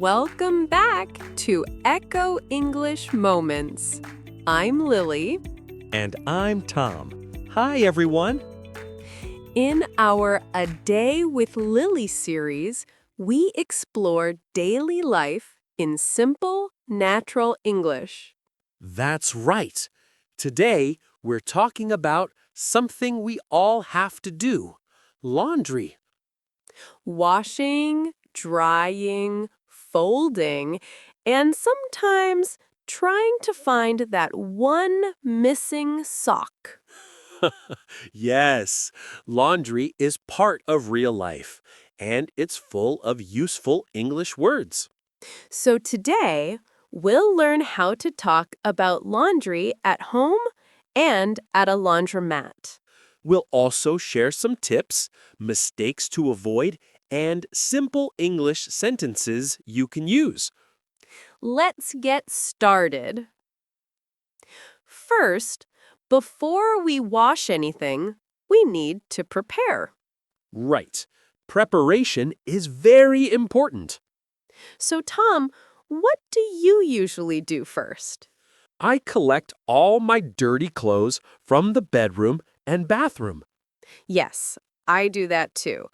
Welcome back to Echo English Moments. I'm Lily. And I'm Tom. Hi, everyone. In our A Day with Lily series, we explore daily life in simple, natural English. That's right. Today, we're talking about something we all have to do, laundry. Washing, drying, folding, and sometimes trying to find that one missing sock. Yes, laundry is part of real life, and it's full of useful English words. So today, we'll learn how to talk about laundry at home and at a laundromat. We'll also share some tips, mistakes to avoid, and simple English sentences you can use. Let's get started. First, before we wash anything, we need to prepare. Right. Preparation is very important. So, Tom, what do you usually do first? I collect all my dirty clothes from the bedroom and bathroom. Yes, I do that too.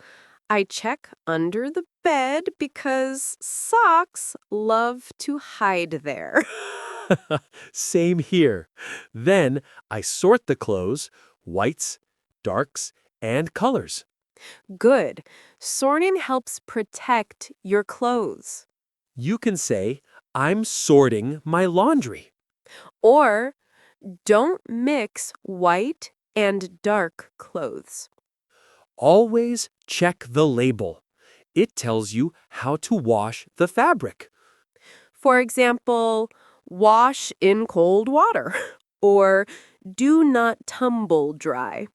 I check under the bed because socks love to hide there. Same here. Then I sort the clothes, whites, darks, and colors. Good. Sorting helps protect your clothes. You can say, I'm sorting my laundry. Or don't mix white and dark clothes. Always check the label. It tells you how to wash the fabric. For example, wash in cold water or do not tumble dry.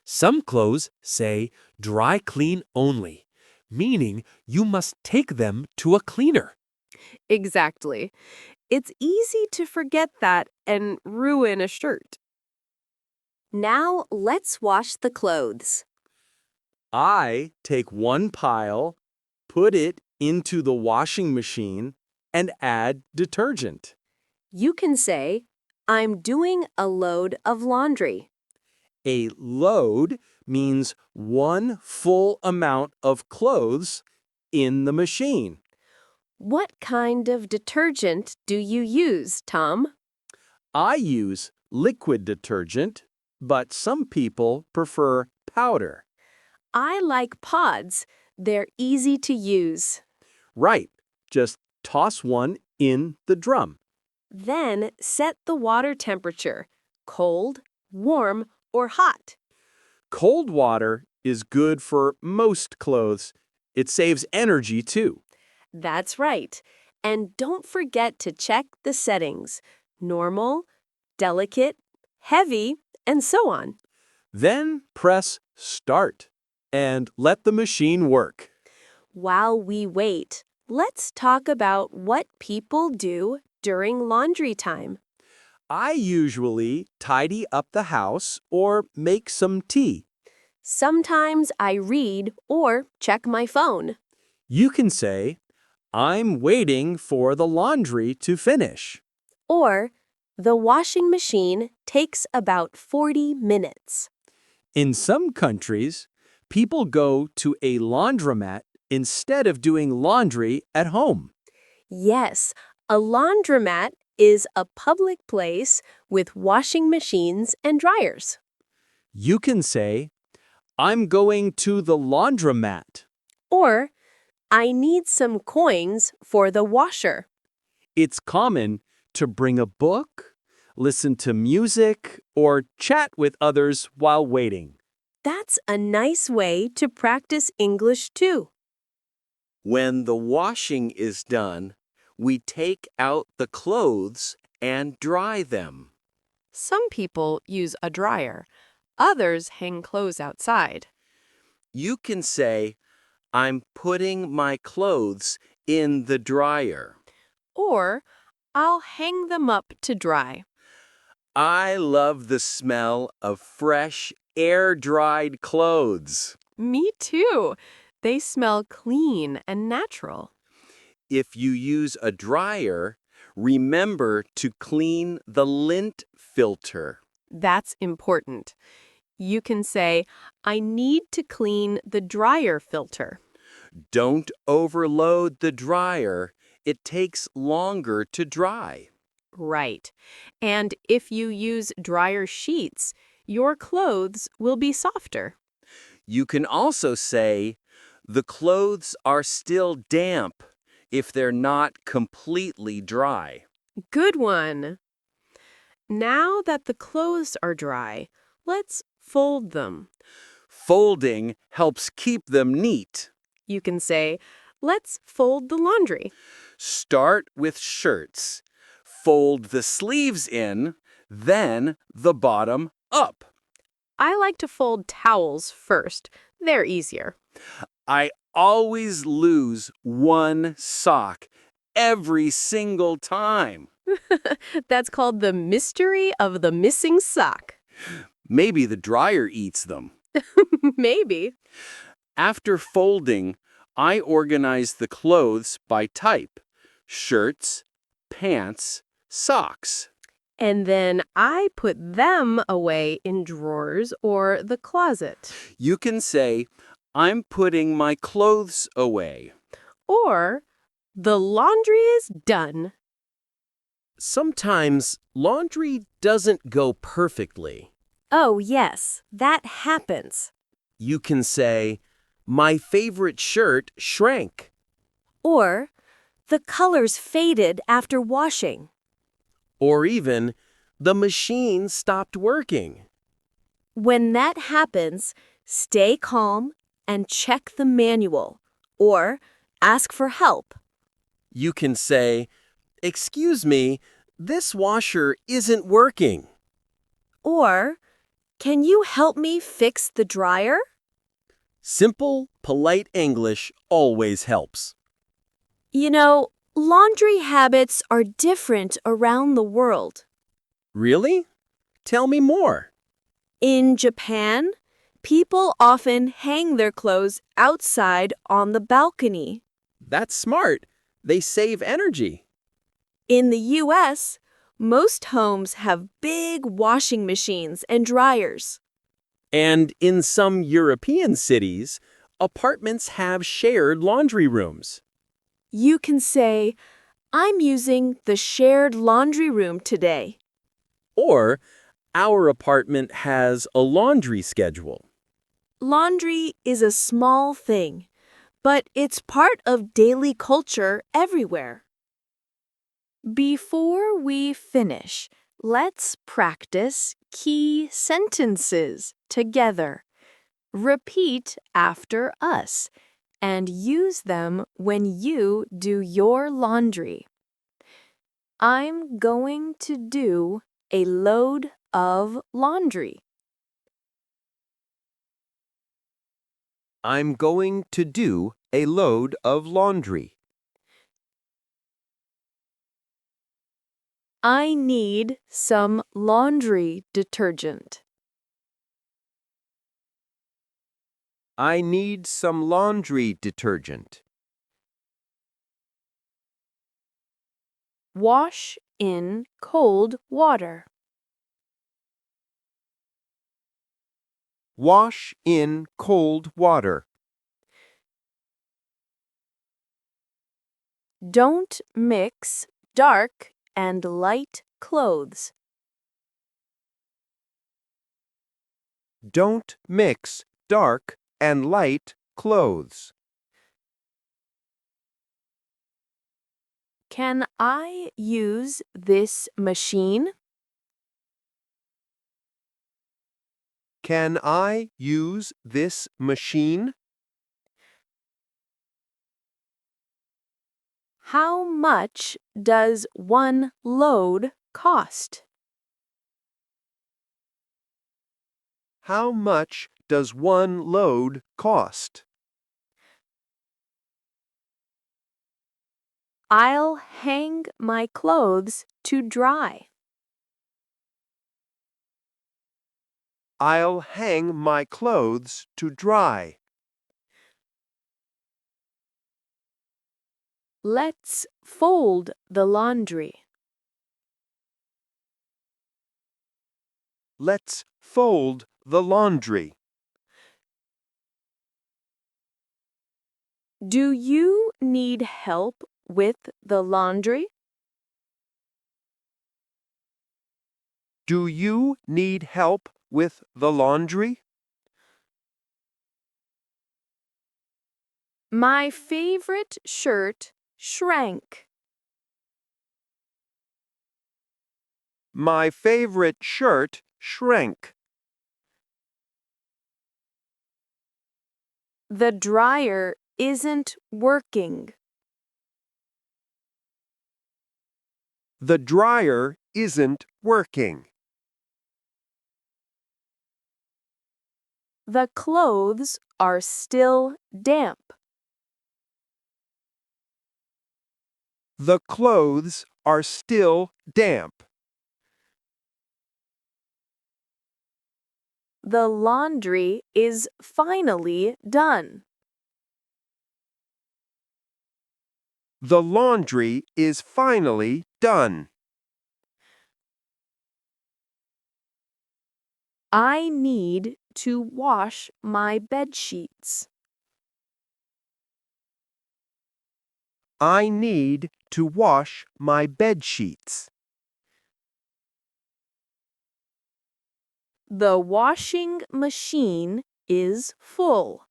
Some clothes say dry clean only, meaning you must take them to a cleaner. Exactly. It's easy to forget that and ruin a shirt. Now let's wash the clothes. I take one pile, put it into the washing machine, and add detergent. You can say, I'm doing a load of laundry. A load means one full amount of clothes in the machine. What kind of detergent do you use, Tom? I use liquid detergent, but some people prefer powder. I like pods. They're easy to use. Right, just toss one in the drum. Then set the water temperature, cold, warm, or hot. Cold water is good for most clothes. It saves energy too. That's right. And don't forget to check the settings: normal, delicate, heavy, and so on. Then press Start and let the machine work. While we wait, let's talk about what people do during laundry time. I usually tidy up the house or make some tea. Sometimes I read or check my phone. You can say, I'm waiting for the laundry to finish. Or, the washing machine takes about 40 minutes. In some countries, people go to a laundromat instead of doing laundry at home. Yes, a laundromat is a public place with washing machines and dryers. You can say, I'm going to the laundromat. Or, I need some coins for the washer. It's common to bring a book, listen to music, or chat with others while waiting. That's a nice way to practice English too. When the washing is done, we take out the clothes and dry them. Some people use a dryer. Others hang clothes outside. You can say, I'm putting my clothes in the dryer. Or, I'll hang them up to dry. I love the smell of fresh, air-dried clothes. Me too. They smell clean and natural. If you use a dryer, remember to clean the lint filter. That's important. You can say, I need to clean the dryer filter. Don't overload the dryer. It takes longer to dry. Right. And if you use drier sheets, your clothes will be softer. You can also say, the clothes are still damp if they're not completely dry. Good one. Now that the clothes are dry, let's fold them. Folding helps keep them neat. You can say, let's fold the laundry. Start with shirts. Fold the sleeves in, then the bottom up. I like to fold towels first. They're easier. I always lose one sock every single time. That's called the mystery of the missing sock. Maybe the dryer eats them. Maybe. After folding, I organize the clothes by type: shirts, pants, socks. And then I put them away in drawers or the closet. You can say, I'm putting my clothes away. Or, the laundry is done. Sometimes laundry doesn't go perfectly. Oh, yes, that happens. You can say, my favorite shirt shrank. Or, the colors faded after washing. Or even, the machine stopped working. When that happens, stay calm and check the manual. Or, ask for help. You can say, excuse me, this washer isn't working. Or, can you help me fix the dryer? Simple, polite English always helps. You know, laundry habits are different around the world. Really? Tell me more. In Japan, people often hang their clothes outside on the balcony. That's smart. They save energy. In the US, most homes have big washing machines and dryers. And in some European cities, apartments have shared laundry rooms. You can say, I'm using the shared laundry room today. Or, our apartment has a laundry schedule. Laundry is a small thing, but it's part of daily culture everywhere. Before we finish, let's practice key sentences together. Repeat after us and use them when you do your laundry. I'm going to do a load of laundry. I'm going to do a load of laundry. I need some laundry detergent. I need some laundry detergent. Wash in cold water. Wash in cold water. Don't mix dark and light clothes. Don't mix dark and light clothes. Can I use this machine? Can I use this machine? How much does one load cost? How much does one load cost? I'll hang my clothes to dry. I'll hang my clothes to dry. Let's fold the laundry. Let's fold the laundry. Do you need help with the laundry? Do you need help with the laundry? My favorite shirt shrank. My favorite shirt shrank. The dryer isn't working. The dryer isn't working. The clothes are still damp. The clothes are still damp. The laundry is finally done. The laundry is finally done. I need to wash my bed sheets. I need to wash my bed sheets. The washing machine is full.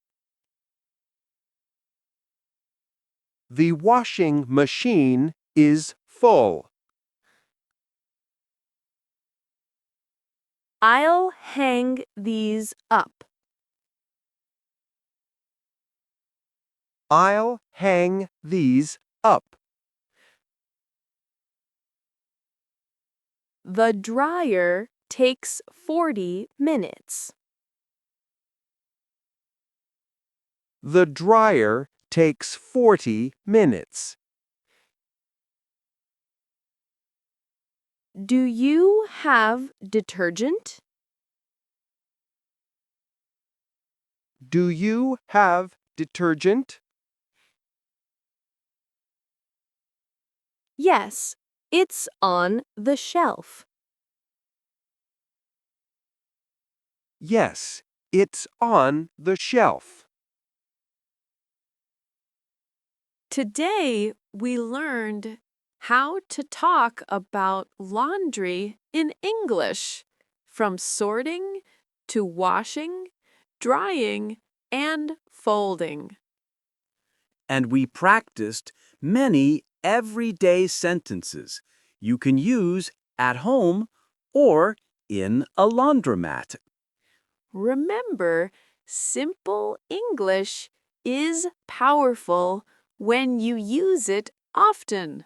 The washing machine is full. I'll hang these up. I'll hang these up. The dryer takes 40 minutes. The dryer takes 40 minutes. Do you have detergent? Do you have detergent? Yes, it's on the shelf. Yes, it's on the shelf. Today, we learned how to talk about laundry in English, from sorting to washing, drying, and folding. And we practiced many everyday sentences you can use at home or in a laundromat. Remember, simple English is powerful when you use it often.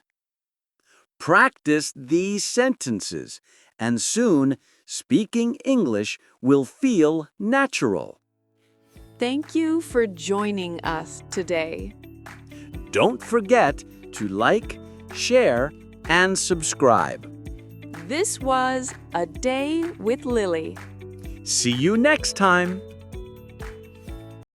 Practice these sentences, and soon speaking English will feel natural. Thank you for joining us today. Don't forget to like, share, and subscribe. This was A Day with Lily. See you next time.